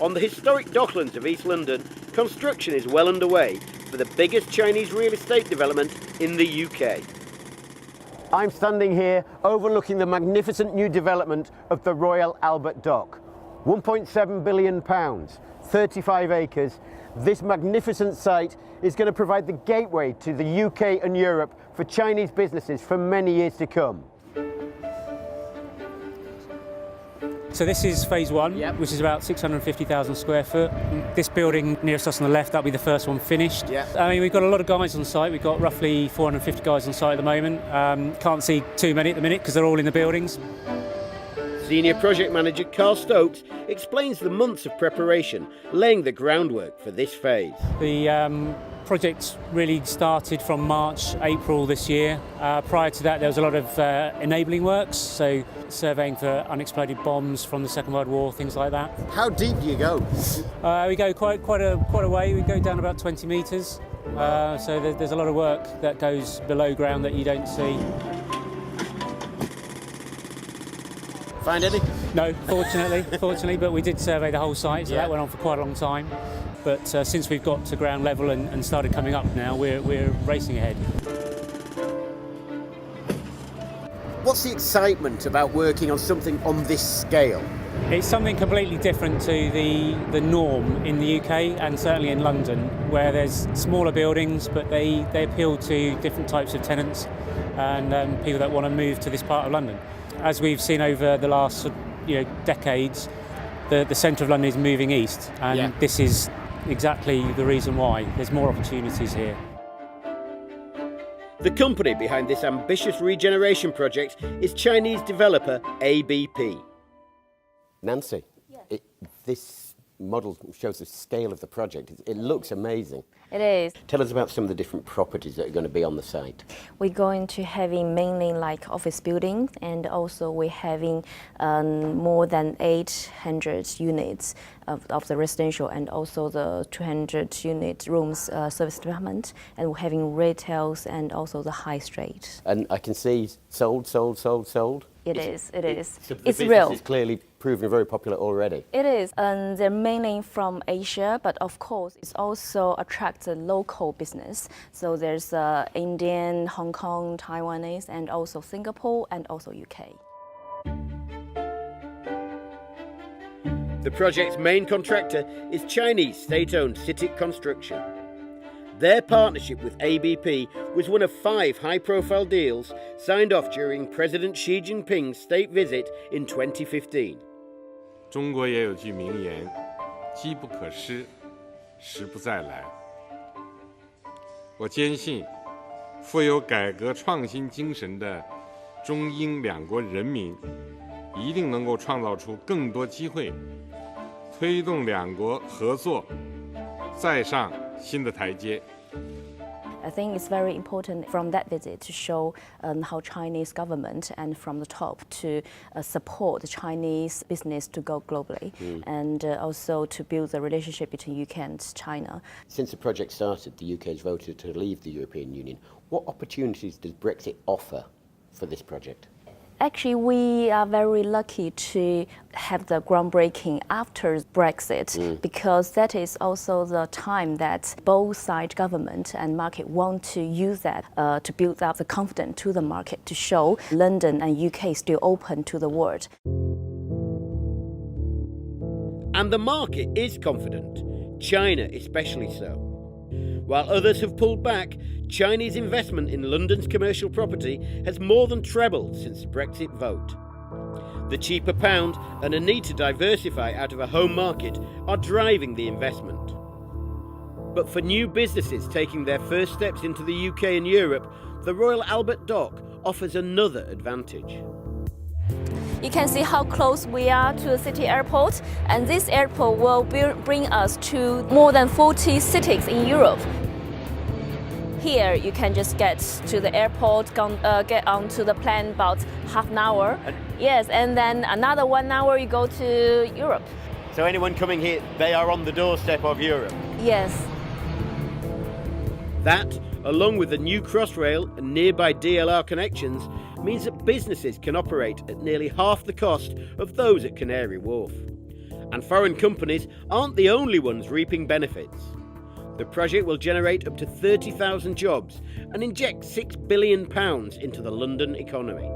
On the historic docklands of East London, construction is well underway for the biggest Chinese real estate development in the UK. I'm standing here overlooking the magnificent new development of the Royal Albert Dock. £1.7 billion, 35 acres. This magnificent site is going to provide the gateway to the UK and Europe for Chinese businesses for many years to come. So this is phase one, which is about 650,000 square foot. This building nearest us on the left, that'll be the first one finished. I mean, we've got a lot of guys on site. We've got roughly 450 guys on site at the moment. Can't see too many at the minute because they're all in the buildings. Senior project manager Carl Stokes explains the months of preparation, laying the groundwork for this phase. The project really started from March, April this year. Prior to that, there was a lot of enabling works, so surveying for unexploded bombs from the Second World War, things like that. How deep do you go? We go quite a way. We go down about 20 metres. So there's a lot of work that goes below ground that you don't see. Find any? No, fortunately, but we did survey the whole site, so that went on for quite a long time. But since we've got to ground level and started coming up now, we're racing ahead. What's the excitement about working on something on this scale? It's something completely different to the norm in the UK and certainly in London, where there's smaller buildings, but they appeal to different types of tenants and people that want to move to this part of London. As we've seen over the last decades, the centre of London is moving east, and this is exactly the reason why. There's more opportunities here. The company behind this ambitious regeneration project is Chinese developer ABP. Nancy, this model shows the scale of the project. It looks amazing. It is. Tell us about some of the different properties that are going to be on the site. We're going to having mainly like office buildings, and also we're having more than 800 units of the residential, and also the 200 unit rooms service department, and we're having retails and also the high street. And I can see sold. It is. So it's the real. It's clearly proven very popular already. It is, and they're mainly from Asia, but of course it's also attracts a local business. So there's Indian, Hong Kong, Taiwanese, and also Singapore, and also UK. The project's main contractor is Chinese state-owned CITIC Construction. Their partnership with ABP was one of 5 high-profile deals signed off during President Xi Jinping's state visit in 2015. 中国也有句名言，机不可失，时不再来。我坚信，富有改革创新精神的中英两国人民，一定能够创造出更多机会，推动两国合作再上新的台阶。 I think it's very important from that visit to show how Chinese government and from the top to support the Chinese business to go globally, and also to build the relationship between UK and China. Since the project started, the UK has voted to leave the European Union. What opportunities does Brexit offer for this project? Actually, we are very lucky to have the groundbreaking after Brexit, because that is also the time that both side government and market want to use that to build up the confidence to the market, to show London and UK still open to the world. And the market is confident, China especially so. While others have pulled back, Chinese investment in London's commercial property has more than trebled since the Brexit vote. The cheaper pound and a need to diversify out of a home market are driving the investment. But for new businesses taking their first steps into the UK and Europe, the Royal Albert Dock offers another advantage. You can see how close we are to the city airport, and this airport will bring us to more than 40 cities in Europe. Here you can just get to the airport, get onto the plane about half an hour. Yes, and then another 1 hour you go to Europe. So anyone coming here, they are on the doorstep of Europe? Yes. That, along with the new Crossrail and nearby DLR connections, means that businesses can operate at nearly half the cost of those at Canary Wharf. And foreign companies aren't the only ones reaping benefits. The project will generate up to 30,000 jobs and inject £6 billion into the London economy.